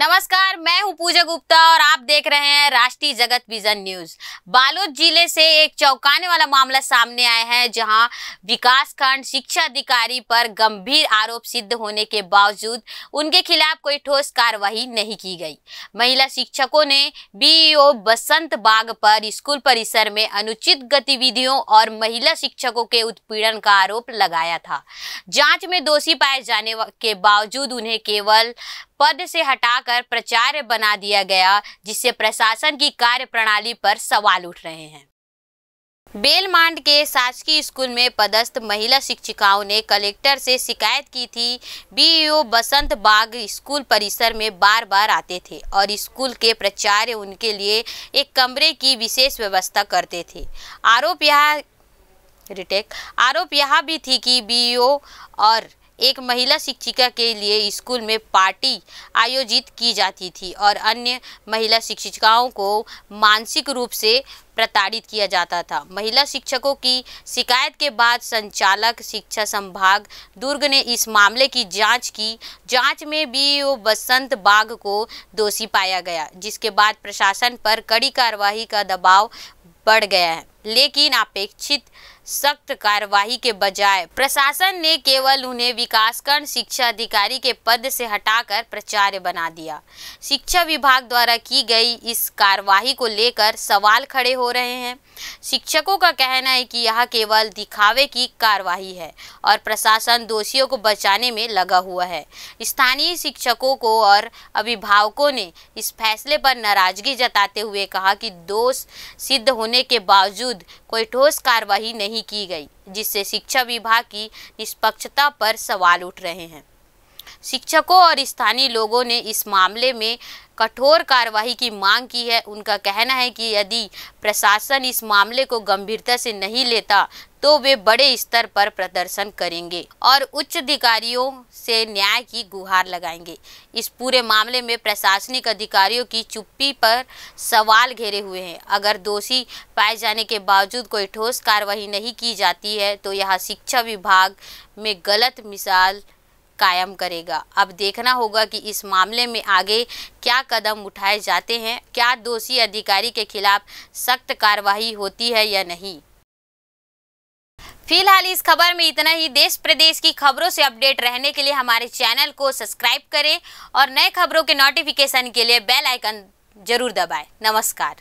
नमस्कार, मैं हूं पूजा गुप्ता और आप देख रहे हैं राष्ट्रीय जगत विजन न्यूज। बालोद जिले से एक चौंकाने वाला मामला सामने आया है, जहां विकासखंड शिक्षा अधिकारी पर गंभीर आरोप सिद्ध होने के बावजूद उनके खिलाफ कोई ठोस कार्रवाई नहीं की गई। महिला शिक्षकों ने बीईओ बसंत बाग पर स्कूल परिसर में अनुचित गतिविधियों और महिला शिक्षकों के उत्पीड़न का आरोप लगाया था। जांच में दोषी पाए जाने के बावजूद उन्हें केवल पद से हटाकर प्राचार्य बना दिया गया, जिससे प्रशासन की कार्यप्रणाली पर सवाल उठ रहे हैं। बेलमांड के शासकीय स्कूल में पदस्थ महिला शिक्षिकाओं ने कलेक्टर से शिकायत की थी। बीईओ बसंत बाग स्कूल परिसर में बार बार आते थे और स्कूल के प्राचार्य उनके लिए एक कमरे की विशेष व्यवस्था करते थे। आरोप यहाँ भी थी कि बीईओ और एक महिला शिक्षिका के लिए स्कूल में पार्टी आयोजित की जाती थी और अन्य महिला शिक्षिकाओं को मानसिक रूप से प्रताड़ित किया जाता था। महिला शिक्षकों की शिकायत के बाद संचालक शिक्षा संभाग दुर्ग ने इस मामले की जांच की। जांच में बीईओ बसंत बाग को दोषी पाया गया, जिसके बाद प्रशासन पर कड़ी कार्रवाई का दबाव बढ़ गया है। लेकिन अपेक्षित सख्त कार्रवाई के बजाय प्रशासन ने केवल उन्हें विकासखंड शिक्षा अधिकारी के पद से हटाकर प्राचार्य बना दिया। शिक्षा विभाग द्वारा की गई इस कार्रवाई को लेकर सवाल खड़े हो रहे हैं। शिक्षकों का कहना है कि यह केवल दिखावे की कार्रवाई है और प्रशासन दोषियों को बचाने में लगा हुआ है। स्थानीय शिक्षकों को और अभिभावकों ने इस फैसले पर नाराजगी जताते हुए कहा कि दोष सिद्ध होने के बावजूद कोई ठोस कार्रवाई नहीं की गई, जिससे शिक्षा विभाग की निष्पक्षता पर सवाल उठ रहे हैं। शिक्षकों और स्थानीय लोगों ने इस मामले में कठोर कार्रवाई की मांग की है। उनका कहना है कि यदि प्रशासन इस मामले को गंभीरता से नहीं लेता तो वे बड़े स्तर पर प्रदर्शन करेंगे और उच्च अधिकारियों से न्याय की गुहार लगाएंगे। इस पूरे मामले में प्रशासनिक अधिकारियों की चुप्पी पर सवाल घेरे हुए हैं। अगर दोषी पाए जाने के बावजूद कोई ठोस कार्रवाई नहीं की जाती है तो यह शिक्षा विभाग में गलत मिसाल कायम करेगा। अब देखना होगा कि इस मामले में आगे क्या कदम उठाए जाते हैं। क्या दोषी अधिकारी के खिलाफ सख्त कार्रवाई होती है या नहीं। फिलहाल इस खबर में इतना ही। देश प्रदेश की खबरों से अपडेट रहने के लिए हमारे चैनल को सब्सक्राइब करें और नए खबरों के नोटिफिकेशन के लिए बेल आइकन जरूर दबाएं। नमस्कार।